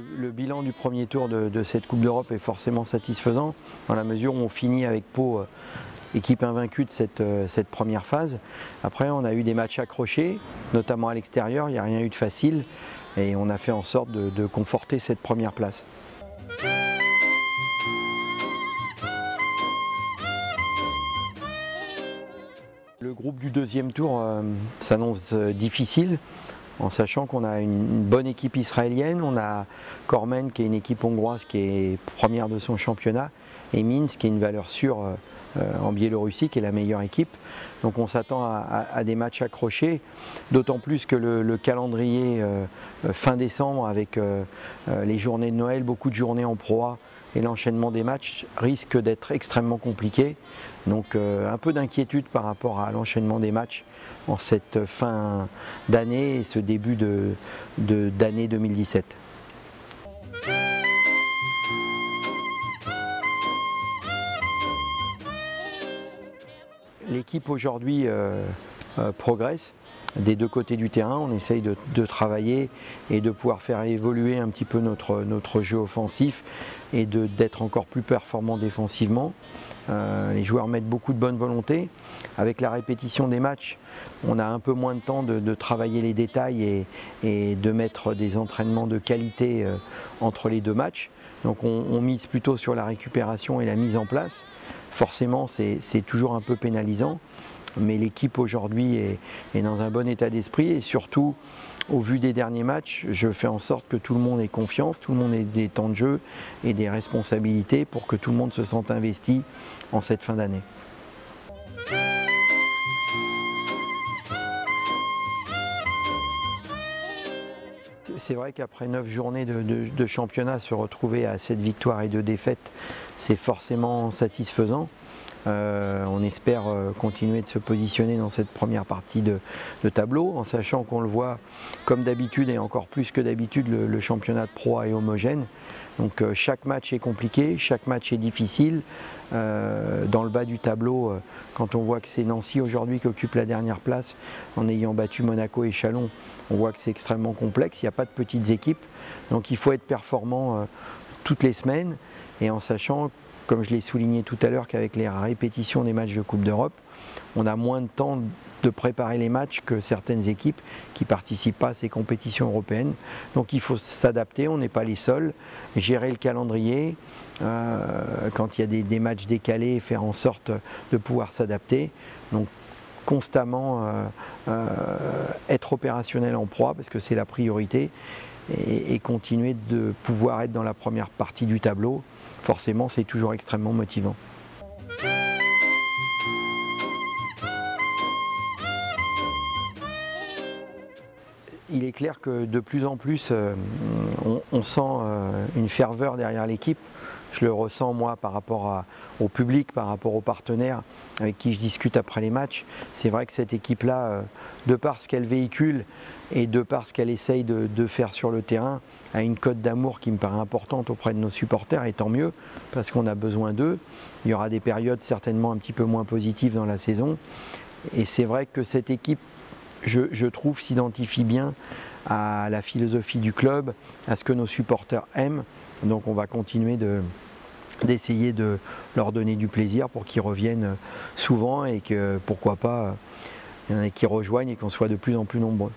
Le bilan du premier tour de cette Coupe d'Europe est forcément satisfaisant, dans la mesure où on finit avec Pau, équipe invaincue de cette première phase. Après, on a eu des matchs accrochés, notamment à l'extérieur, il n'y a rien eu de facile, et on a fait en sorte de conforter cette première place. Le groupe du deuxième tour s'annonce difficile, en sachant qu'on a une bonne équipe israélienne, on a Kormen qui est une équipe hongroise qui est première de son championnat, et Minsk qui est une valeur sûre en Biélorussie qui est la meilleure équipe. Donc on s'attend à des matchs accrochés, d'autant plus que le calendrier fin décembre avec les journées de Noël, beaucoup de journées en Pro A et l'enchaînement des matchs risque d'être extrêmement compliqué. Donc un peu d'inquiétude par rapport à l'enchaînement des matchs en cette fin d'année et ce début d'année 2017. L'équipe aujourd'hui progresse des deux côtés du terrain. On essaye de travailler et de pouvoir faire évoluer un petit peu notre jeu offensif et d'être encore plus performant défensivement. Les joueurs mettent beaucoup de bonne volonté. Avec la répétition des matchs, on a un peu moins de temps de travailler les détails et de mettre des entraînements de qualité entre les deux matchs. Donc on mise plutôt sur la récupération et la mise en place. Forcément, c'est toujours un peu pénalisant, mais l'équipe aujourd'hui est dans un bon état d'esprit et surtout, au vu des derniers matchs, je fais en sorte que tout le monde ait confiance, tout le monde ait des temps de jeu et des responsabilités pour que tout le monde se sente investi en cette fin d'année. C'est vrai qu'après 9 journées de championnat, se retrouver à 7 victoires et 2 défaites, c'est forcément satisfaisant. On espère continuer de se positionner dans cette première partie de tableau, en sachant qu'on le voit comme d'habitude et encore plus que d'habitude, le championnat de Pro A est homogène. Donc chaque match est compliqué, chaque match est difficile. Dans le bas du tableau, quand on voit que c'est Nancy aujourd'hui qui occupe la dernière place en ayant battu Monaco et Chalon, on voit que c'est extrêmement complexe, il n'y a pas de petites équipes. Donc il faut être performant toutes les semaines et en sachant, comme je l'ai souligné tout à l'heure, qu'avec les répétitions des matchs de Coupe d'Europe, on a moins de temps de préparer les matchs que certaines équipes qui ne participent pas à ces compétitions européennes. Donc il faut s'adapter, on n'est pas les seuls, gérer le calendrier, quand il y a des matchs décalés, faire en sorte de pouvoir s'adapter. Donc constamment être opérationnel en proie, parce que c'est la priorité, et continuer de pouvoir être dans la première partie du tableau. Forcément, c'est toujours extrêmement motivant. Il est clair que de plus en plus, on sent une ferveur derrière l'équipe. Je le ressens moi par rapport au public, par rapport aux partenaires avec qui je discute après les matchs. C'est vrai que cette équipe-là, de par ce qu'elle véhicule et de par ce qu'elle essaye de faire sur le terrain, a une cote d'amour qui me paraît importante auprès de nos supporters, et tant mieux, parce qu'on a besoin d'eux. Il y aura des périodes certainement un petit peu moins positives dans la saison. Et c'est vrai que cette équipe, je trouve, s'identifie bien à la philosophie du club, à ce que nos supporters aiment. Donc on va continuer d'essayer de leur donner du plaisir pour qu'ils reviennent souvent et que, pourquoi pas, il y en ait qui rejoignent et qu'on soit de plus en plus nombreux.